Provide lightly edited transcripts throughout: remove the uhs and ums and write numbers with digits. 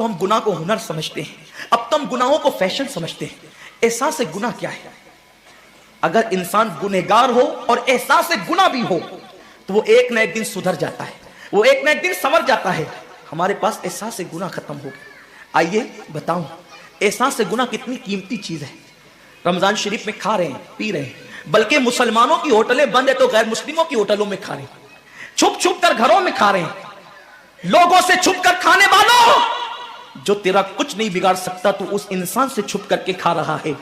تو ہم گناہ کو ہنر سمجھتے ہیں، اب تو ہم گناہوں کو فیشن سمجھتے ہیں۔ احساس گناہ کیا ہے؟ اگر انسان گنہگار ہو اور احساس گناہ بھی ہو تو وہ ایک نہ ایک دن سدھر جاتا ہے، وہ ایک نہ ایک دن سنور جاتا ہے۔ ہمارے پاس احساس گناہ ختم ہو گیا۔ آئیے بتاؤں احساس گناہ کتنی قیمتی چیز ہے۔ رمضان شریف میں کھا رہے ہیں، پی رہے ہیں، بلکہ مسلمانوں کی ہوٹلیں بند ہے تو غیر مسلموں کی ہوٹلوں میں کھا رہے ہیں، چھپ چھپ کر گھروں میں کھا رہے ہیں۔ لوگوں سے چھپ کر کھانے والوں، جو تیرا کچھ نہیں بگاڑ سکتا تو اس انسان سے چھپ کر کے کھا رہا ہے۔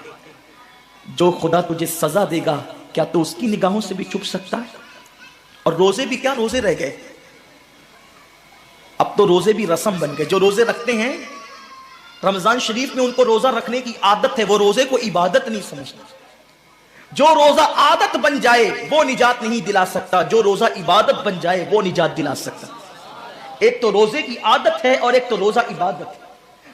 جو خدا تجھے سزا دے گا کیا تو اس کی نگاہوں سے بھی چھپ سکتا ہے؟ اور روزے بھی کیا روزے رہ گئے، اب تو روزے بھی رسم بن گئے۔ جو روزے رکھتے ہیں رمضان شریف میں ان کو روزہ رکھنے کی عادت ہے، وہ روزے کو عبادت نہیں سمجھتے۔ جو روزہ عادت بن جائے وہ نجات نہیں دلا سکتا، جو روزہ عبادت بن جائے وہ نجات دلا سکتا۔ ایک تو روزے کی عادت ہے اور ایک تو روزہ عبادت ہے۔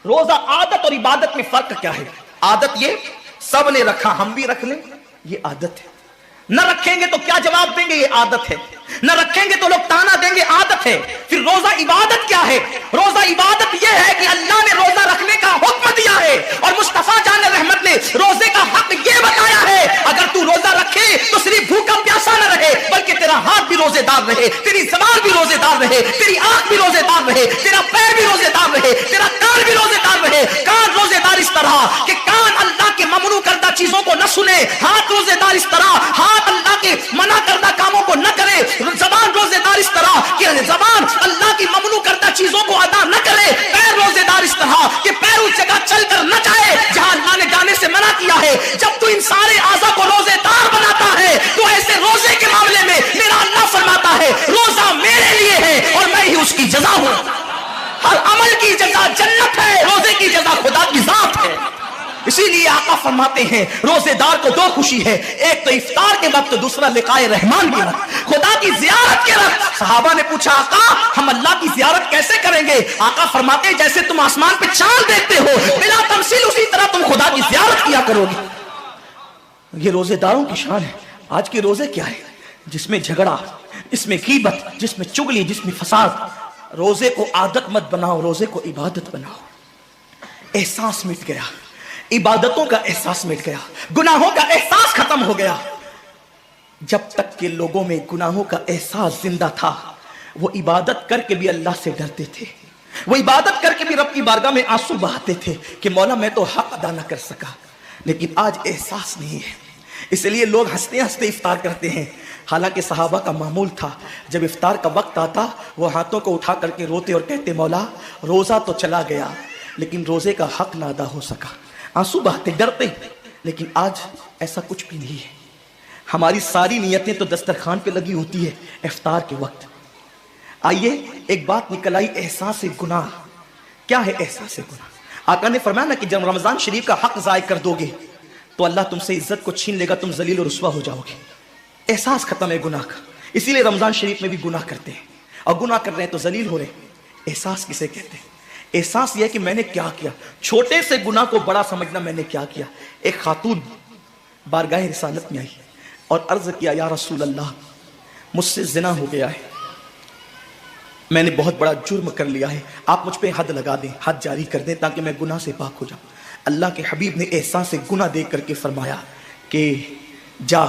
روزہ عادت اور عبادت میں فرق کیا ہے؟ عادت یہ سب نے رکھا ہم بھی رکھ لیں، یہ عادت ہے۔ نہ رکھیں گے تو کیا جواب دیں گے، یہ عادت ہے۔ نہ رکھیں گے تو لوگ تانا دیں گے، عادت ہے۔ پھر روزہ عبادت کیا ہے؟ روزہ عبادت یہ ہے کہ اللہ نے روزہ رکھنے کا حکم دیا ہے اور مصطفیٰ جان رحمت نے روزے کا حق یہ بتایا ہے اگر تو روزہ رکھے تو صرف بھوکا پیاسا نہ رہے بلکہ تیرا ہاتھ بھی روزے دار رہے، تیری زبان بھی روزے دار رہے، تیری آنکھ بھی روزے دار رہے، تیرا پیر بھی روزے دار رہے، تیرا کان بھی روزے دار رہے۔ کان روزے دار اس طرح کہ کان اللہ کے ممنوع کردہ چیزوں کو نہ سنے، ہاتھ روزے دار اس طرح ہاتھ اللہ کے منع کردہ کاموں کو نہ کرے، زبان روزے دار اس طرح کہ زبان اللہ کی ممنوع کردہ چیزوں کو ادا نہ کرے، پیر روزے دار اس طرح کہ پیر اس جگہ چل کر نہ جائے جہاں اللہ نے جانے سے منع کیا ہے۔ جب تو ان سارے اعضاء کو روزے دار بناتا ہے تو ایسے روزے کے معاملے میں میرا اللہ فرماتا ہے روزہ میرے لیے ہے اور میں ہی اس کی جزا ہوں۔ ہر عمل کی جزا جنت ہے، روزے کی جزا خدا کی ذات ہے۔ اسی لیے آقا فرماتے ہیں روزے دار کو دو خوشی ہے، ایک تو افطار کے وقت، دوسرا لقائے رحمان کے وقت، خدا کی زیارت کے وقت۔ صحابہ نے پوچھا آقا ہم اللہ کی زیارت کیسے کریں گے؟ آقا فرماتے ہیں جیسے تم آسمان پہ چاند دیکھتے ہو بلا تمثیل اسی طرح تم خدا کی زیارت کیا کرو گے۔ یہ روزے داروں کی شان ہے۔ آج کے روزے کیا ہے؟ جس میں جھگڑا، جس میں غیبت، جس میں چگلی، جس میں فساد۔ روزے کو عادت مت بناؤ، روزے کو عبادت بناؤ۔ احساس مٹ گیا، عبادتوں کا احساس مٹ گیا، گناہوں کا احساس ختم ہو گیا۔ جب تک کہ لوگوں میں گناہوں کا احساس زندہ تھا وہ عبادت کر کے بھی اللہ سے ڈرتے تھے، وہ عبادت کر کے بھی رب کی بارگاہ میں آنسو بہاتے تھے کہ مولا میں تو حق ادا نہ کر سکا۔ لیکن آج احساس نہیں ہے، اس لیے لوگ ہنستے ہنستے افطار کرتے ہیں۔ حالانکہ صحابہ کا معمول تھا جب افطار کا وقت آتا وہ ہاتھوں کو اٹھا کر کے روتے اور کہتے مولا روزہ تو چلا گیا لیکن روزے کا حق نہ ادا ہو سکا، آنسو بہاتے ڈرتے۔ لیکن آج ایسا کچھ بھی نہیں ہے، ہماری ساری نیتیں تو دسترخوان پہ لگی ہوتی ہے افطار کے وقت۔ آئیے ایک بات نکل آئی، احساس گناہ کیا ہے؟ احساس گناہ آقا نے فرمایا نا کہ جب رمضان شریف کا حق ضائع کر دو گے تو اللہ تم سے عزت کو چھین لے گا، تم ذلیل و رسوا ہو جاؤ گے۔ احساس ختم ہے گناہ کا، اسی لیے رمضان شریف میں بھی گناہ کرتے ہیں اور گناہ کر رہے ہیں تو ذلیل ہو رہے ہیں۔ احساس کسے کہتے ہیں؟ احساس یہ ہے کہ میں نے کیا کیا، چھوٹے سے گناہ کو بڑا سمجھنا میں نے کیا کیا۔ ایک خاتون بارگاہ رسالت میں آئی اور عرض کیا یا رسول اللہ مجھ سے زنا ہو گیا ہے، میں نے بہت بڑا جرم کر لیا ہے، آپ مجھ پہ حد لگا دیں، حد جاری کر دیں تاکہ میں گناہ سے پاک ہو جاؤں۔ اللہ کے حبیب نے احساس سے گناہ دیکھ کر کے فرمایا کہ جا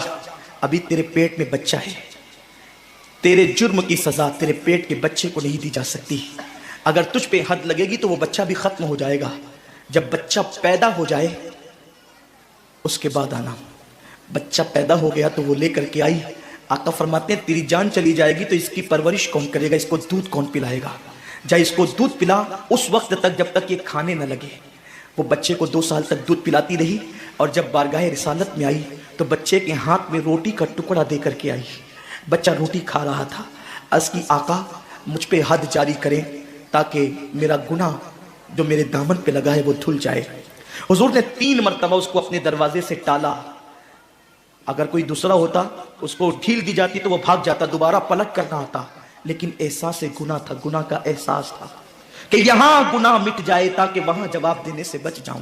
ابھی تیرے پیٹ میں بچہ ہے، تیرے جرم کی سزا تیرے پیٹ کے بچے کو نہیں دی جا سکتی، اگر تجھ پہ حد لگے گی تو وہ بچہ بھی ختم ہو جائے گا، جب بچہ پیدا ہو جائے اس کے بعد آنا۔ بچہ پیدا ہو گیا تو وہ لے کر کے آئی، آقا فرماتے ہیں تیری جان چلی جائے گی تو اس کی پرورش کون کرے گا، اس کو دودھ کون پلائے گا؟ جا اس کو دودھ پلا اس وقت تک جب تک یہ کھانے نہ لگے۔ وہ بچے کو 2 سال تک دودھ پلاتی رہی اور جب بارگاہ رسالت میں آئی تو بچے کے ہاتھ میں روٹی کا ٹکڑا دے کر کے آئی، بچہ روٹی کھا رہا تھا۔ عرض کی آقا مجھ پہ حد جاری کریں تاکہ میرا گناہ جو میرے دامن پہ لگا ہے وہ دھل جائے۔ حضور نے 3 مرتبہ اس کو اپنے دروازے سے ٹالا، اگر کوئی دوسرا ہوتا اس کو ڈھیل دی جاتی تو وہ بھاگ جاتا، دوبارہ پلٹ کرنا آتا، لیکن احساس گناہ تھا، گناہ کا احساس تھا کہ یہاں گناہ مٹ جائے تاکہ وہاں جواب دینے سے بچ جاؤں۔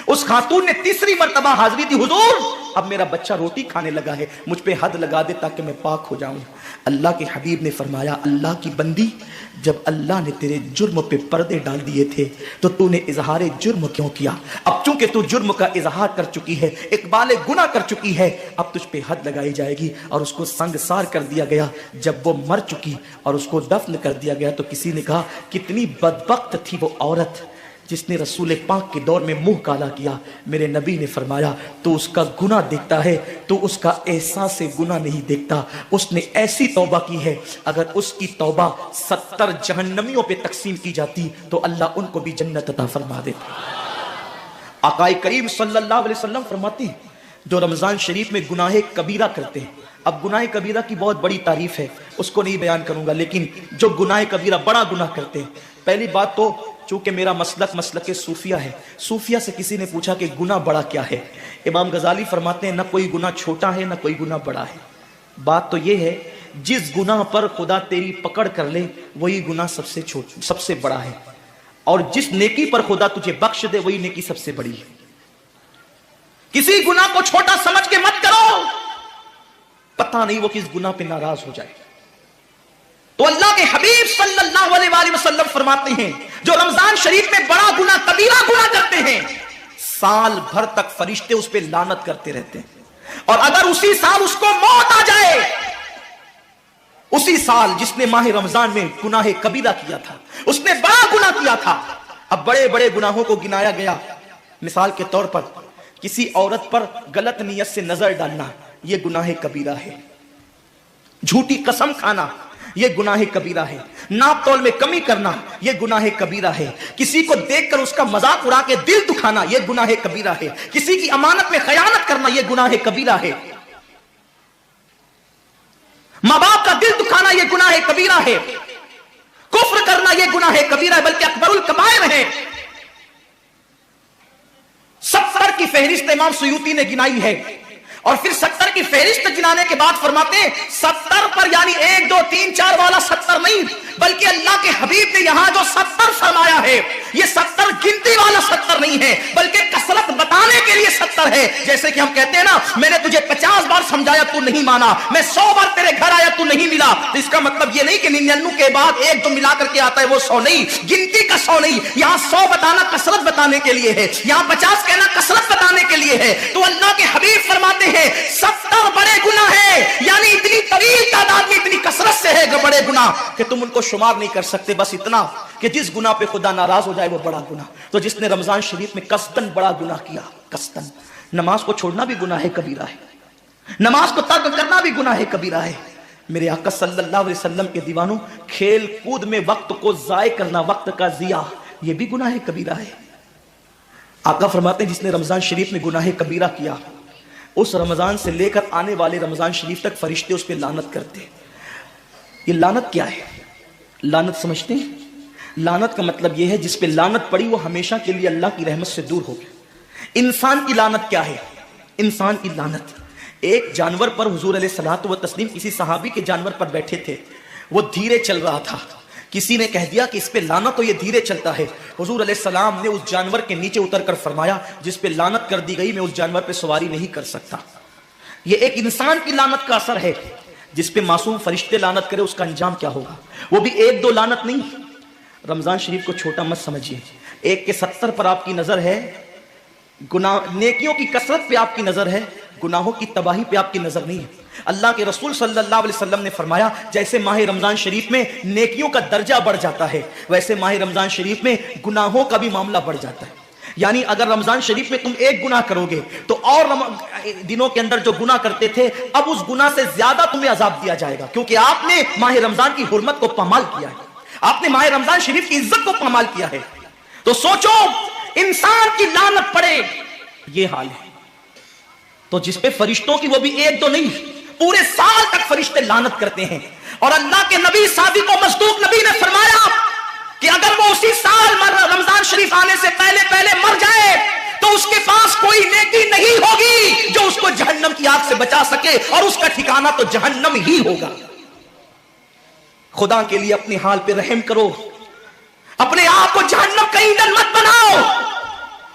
اس خاتون نے تیسری مرتبہ حاضری دی، حضور اب میرا بچہ روٹی کھانے لگا ہے، مجھ پہ حد لگا دے تاکہ میں پاک ہو جاؤں۔ اللہ کے حبیب نے فرمایا اللہ کی بندی، جب اللہ نے تیرے جرم پہ پردے ڈال دیے تھے تو تو نے اظہار جرم کیوں کیا؟ اب چونکہ تو جرم کا اظہار کر چکی ہے، اقبال گناہ کر چکی ہے، اب تجھ پہ حد لگائی جائے گی۔ اور اس کو سنگسار کر دیا گیا۔ جب وہ مر چکی اور اس کو دفن کر دیا گیا تو کسی نے کہا کتنی بدبخت تھی وہ عورت جس نے رسول پاک کے دور میں منہ کالا کیا۔ میرے نبی نے فرمایا تو اس کا گناہ دیکھتا ہے، تو اس کا احساس گناہ نہیں دیکھتا۔ اس نے ایسی توبہ کی ہے، اگر اس کی توبہ 70 جہنمیوں پہ تقسیم کی جاتی تو اللہ ان کو بھی جنت عطا فرما دیتا۔ آقا کریم صلی اللہ علیہ وسلم فرماتے ہیں جو رمضان شریف میں گناہ کبیرہ کرتے ہیں، اب گناہ کبیرہ کی بہت بڑی تعریف ہے، اس کو نہیں بیان کروں گا، لیکن جو گناہ کبیرہ بڑا گناہ کرتے ہیں، پہلی بات تو چونکہ میرا مسلک صوفیہ ہے، صوفیہ سے کسی نے پوچھا کہ گناہ بڑا کیا ہے؟ امام غزالی فرماتے ہیں نہ کوئی گناہ چھوٹا ہے نہ کوئی گناہ بڑا ہے، بات تو یہ ہے جس گناہ پر خدا تیری پکڑ کر لے وہی گناہ سب سے بڑا ہے، اور جس نیکی پر خدا تجھے بخش دے وہی نیکی سب سے بڑی ہے۔ کسی گناہ کو چھوٹا سمجھ کے مت کرو، پتہ نہیں وہ کس گناہ پہ ناراض ہو جائے۔ تو اللہ کے حبیب صلی اللہ علیہ وآلہ وسلم فرماتے ہیں جو رمضان شریف میں بڑا گناہ کبیرہ گناہ کرتے ہیں، سال بھر تک فرشتے اس پہ لعنت کرتے رہتے ہیں، اور اگر اسی سال اس کو موت آ جائے، اسی سال جس نے ماہ رمضان میں گناہ کبیرہ کیا تھا، اس نے بڑا گناہ کیا تھا۔ اب بڑے بڑے گناہوں کو گنایا گیا، مثال کے طور پر کسی عورت پر غلط نیت سے نظر ڈالنا یہ گناہ کبیرہ ہے، جھوٹی قسم کھانا یہ گناہ کبیرہ ہے، ناپ تول میں کمی کرنا یہ گناہ کبیرہ ہے، کسی کو دیکھ کر اس کا مذاق اڑا کے دل دکھانا یہ گناہ کبیرہ ہے، کسی کی امانت میں خیانت کرنا یہ گناہ کبیرہ ہے، ماں باپ کا دل دکھانا یہ گناہ کبیرہ ہے، کفر کرنا یہ گناہ کبیرہ ہے، بلکہ اکبر الکبائر ہے۔ 70 کی فہرست امام سیوطی نے گنائی ہے، اور پھر 70 کی فہرست گنانے کے بعد فرماتے ہیں 70 پر یعنی 1 2 3 4 والا 70 نہیں، بلکہ اللہ کے حبیب نے یہاں جو 70 فرمایا ہے یہ 70 گنتی والا 70 نہیں ہے، بلکہ کثرت بتانے کے لیے 70 ہے۔ جیسے کہ ہم کہتے ہیں نا میں نے تجھے 50 بار سمجھایا تو نہیں مانا، میں 100 بار تیرے گھر آیا تو نہیں ملا، تو اس کا مطلب یہ نہیں کہ 99 کے بعد 1 2 ملا کر کے آتا ہے وہ 100 نہیں، گنتی کا 100 نہیں، یہاں 100 بتانا کثرت بتانے کے لیے ہے، یہاں 50 کہنا کثرت بتانے کے لیے ہے۔ تو اللہ کے حبیب فرماتے ہیں 70 بڑے گناہ ہیں، یعنی اتنی طویل تعداد میں اتنی کثرت سے ہے بڑے گناہ کہ تم ان کو شمار نہیں کر سکتے، بس اتنا کہ جس گناہ پہ خدا ناراض ہو جائے وہ بڑا گناہ۔ تو جس نے رمضان شریف میں قصدن بڑا گناہ کیا، قصدن، نماز کو چھوڑنا بھی گناہ کبیرہ ہے، نماز کو ترک کرنا بھی گناہ کبیرہ ہے۔ میرے آقا صلی اللہ علیہ وسلم کے دیوانوں، کھیل کود میں وقت کو ضائع کرنا، وقت کا ضیاع، یہ بھی گناہ کبیرہ ہے۔ آقا فرماتے ہیں جس نے رمضان شریف میں گناہ کبیرہ کیا، اس رمضان سے لے کر آنے والے رمضان شریف تک فرشتے اس پہ لعنت کرتے ہیں۔ یہ لعنت کیا ہے؟ لعنت سمجھتے ہیں؟ لعنت کا مطلب یہ ہے جس پہ لعنت پڑی وہ ہمیشہ کے لیے اللہ کی رحمت سے دور ہو گیا۔ انسان کی لعنت کیا ہے؟ انسان کی لعنت ایک جانور پر، حضور علیہ الصلوۃ والتسلیم کسی صحابی کے جانور پر بیٹھے تھے، وہ دھیرے چل رہا تھا، کسی نے کہہ دیا کہ اس پہ لعنت ہو، یہ دھیرے چلتا ہے۔ حضور علیہ السلام نے اس جانور کے نیچے اتر کر فرمایا جس پہ لعنت کر دی گئی میں اس جانور پہ سواری نہیں کر سکتا۔ یہ ایک انسان کی لعنت کا اثر ہے، جس پہ معصوم فرشتے لعنت کرے اس کا انجام کیا ہوگا؟ وہ بھی 1 2 لعنت نہیں۔ رمضان شریف کو چھوٹا مت سمجھیے، 1 کے 70 پر آپ کی نظر ہے، گناہ نیکیوں کی کثرت پہ آپ کی نظر ہے، گناہوں کی تباہی پہ آپ کی نظر نہیں ہے۔ اللہ کے رسول صلی اللہ علیہ وسلم نے فرمایا جیسے ماہ رمضان شریف میں نیکیوں کا درجہ بڑھ جاتا ہے، ویسے ماہ رمضان شریف میں گناہوں کا بھی معاملہ بڑھ جاتا ہے۔ یعنی اگر رمضان شریف میں تم 1 گناہ کرو گے تو اور دنوں کے اندر جو گناہ کرتے تھے اب اس گناہ سے زیادہ تمہیں عذاب دیا جائے گا، کیونکہ آپ نے ماہ رمضان کی حرمت کو پامال کیا ہے، آپ نے ماہ رمضان شریف کی عزت کو پامال کیا ہے۔ تو سوچو انسان کی لعنت پڑے، یہ حال ہے۔ تو جس پہ فرشتوں کی، وہ بھی 1 2 نہیں، پورے سال تک فرشتے لعنت کرتے ہیں۔ اور اللہ کے نبی صادق و مصدوق نبی نے فرمایا کہ اگر وہ اسی سال رمضان شریف آنے سے پہلے مر جائے تو اس کے پاس کوئی نیکی نہیں ہوگی جو اس کو جہنم کی آگ سے بچا سکے، اور اس کا ٹھکانہ تو جہنم ہی ہوگا۔ خدا کے لیے اپنے حال پہ رحم کرو، اپنے آپ کو جہنم کا ایندھن مت بناؤ۔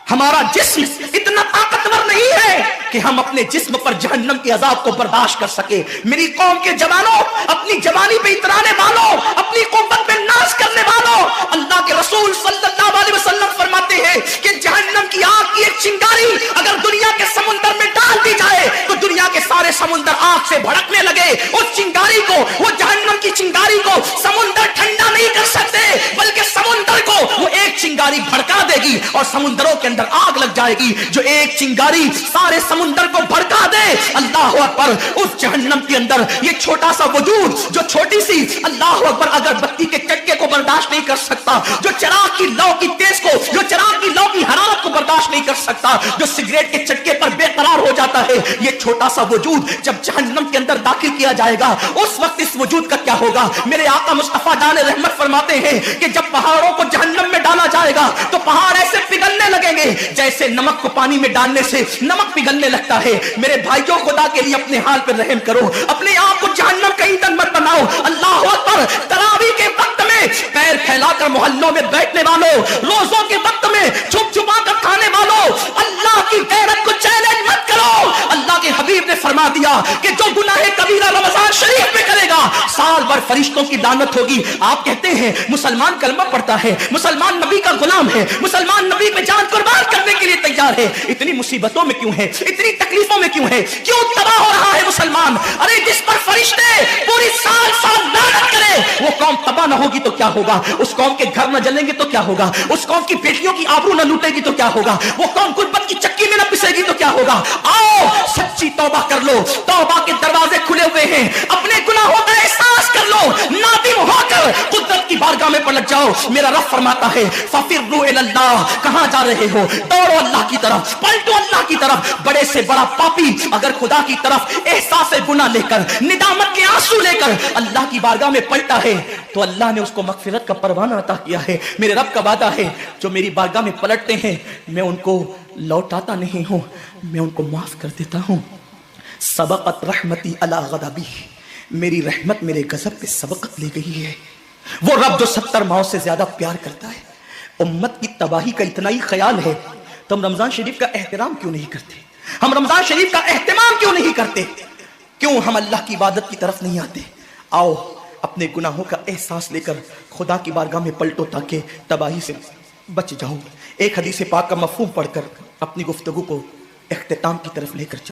ہمارا جسم اتنا طاقتور نہیں ہے کہ ہم اپنے جسم پر جہنم کے عذاب کو برداشت کر سکے. میری قوم کے جوانوں، اپنی جوانی پہ اترانے والوں، اپنی قوت پہ ناز کرنے والوں، اللہ کے رسول صلی اللہ علیہ وسلم فرماتے ہیں کہ جہنم کی آگ کی ایک چنگاری اگر دنیا کے سمندر میں ڈال دی جائے تو دنیا کے سارے سمندر آگ سے بھڑکنے لگے. اس چنگاری کو، وہ جہنم کی چنگاری کو سمندر ٹھنڈا نہیں کر سکتے، بلکہ سمندر کو وہ ایک چنگاری بھڑکا دے گی اور سمندروں کے اندر آگ لگ جائے گی. جو ایک چنگاری سارے سمندر کو بھڑکا دے، اللہ اکبر، اس جہنم کے اندر یہ چھوٹا سا وجود جو چھوٹی سی، اللہ اکبر، اگر بتی کے چٹکے کو برداشت نہیں کر سکتا، جو چراغ کی لو کی تیز کو، جو چراغ کی لو کی حرارت کو برداشت نہیں کر سکتا، جو سگریٹ کے چٹکے پر بے قرار ہو جاتا ہے، یہ چھوٹا سا وجود جب جہنم کے اندر داخل کیا جائے گا اس وقت اس وجود کا کیا ہوگا؟ میرے آقا مصطفیٰ جان رحمت فرماتے ہیں کہ جب پہاڑوں کو جہنم میں ڈالا جائے گا تو پہاڑ ایسے پگھلنے لگیں گے جیسے نمک کو پانی میں ڈالنے سے نمک پگھلنے لگتا ہے. میرے بھائیوں، خدا کے لیے اپنے حال پر رحم کرو، اپنے آپ کو جہنم کا ایندھن مت بناؤ. اللہ اکبر، تراویح کے وقت میں پیر پھیلا کر محلوں میں بیٹھنے والوں، روزوں کے وقت میں چھپ چھپا کر کھانے والوں، اللہ کی غیرت کو چیلنج مت کرو. اللہ کے حبیب نے فرما دیا کہ جو گناہ کبیرہ رمضان شریف میں کرے گا سال بھر فرشتوں کی لعنت ہوگی. آپ کہتے ہیں مسلمان کلمہ پڑھتا ہے، مسلمان نبی کا غلام ہے، مسلمان نبی پہ جان قربان کرنے کے لیے تیار ہے، اتنی مصیبتوں میں کیوں ہے، اتنی تکلیفوں میں کیوں ہے، کیوں تباہ ہو رہا ہے مسلمان؟ ارے جس پر فرشتے پوری سال لعنت کرے وہ قوم تباہ نہ ہوگی تو کیا ہوگا؟ اس قوم کے گھر نہ جلیں گے تو کیا ہوگا؟ اس قوم کی بیٹیوں کی آبرو نہ لوٹے گی تو کیا ہوگا؟ وہ قوم غربت کی چکی میں نہ پسے گی تو کیا ہوگا؟ آؤ سچی توبہ کر لو، توبہ کے دروازے کھلے ہوئے ہیں، اپنے گناہوں کا احساس کر لو، نادم ہو کر قدرت کی بارگاہ میں پلٹ جاؤ. میرا رب فرماتا ہے فَفِرُّوا إِلَى اللَّهِ، کہاں جا رہے ہو؟ دوڑو اللہ کی طرف، پلٹو اللہ کی طرف. بڑے سے بڑا پاپی اگر خدا کی طرف احساس گناہ لے کر، ندامت کے آنسو لے کر اللہ کی بارگاہ میں پلٹا ہے تو اللہ نے اس کو مغفرت کا پروانہ عطا کیا ہے. میرے رب کا وعدہ ہے جو میری بارگاہ میں پلٹتے ہیں میں ان کو لوٹاتا نہیں ہوں، میں ان کو معاف کر دیتا ہوں. سبقت رحمتی علی غضبی، میری رحمت میرے غضب پہ سبقت لے گئی ہے. وہ رب جو 70 ماؤں سے زیادہ پیار کرتا ہے، امت کی تباہی کا اتنا ہی خیال ہے تو ہم رمضان شریف کا احترام کیوں نہیں کرتے؟ ہم رمضان شریف کا اہتمام کیوں نہیں کرتے؟ کیوں ہم اللہ کی عبادت کی طرف نہیں آتے؟ آؤ اپنے گناہوں کا احساس لے کر خدا کی بارگاہ میں پلٹو تاکہ تباہی سے بچ جاؤ. ایک حدیث پاک کا مفہوم پڑھ کر اپنی گفتگو کو اختتام کی طرف لے کر چلو.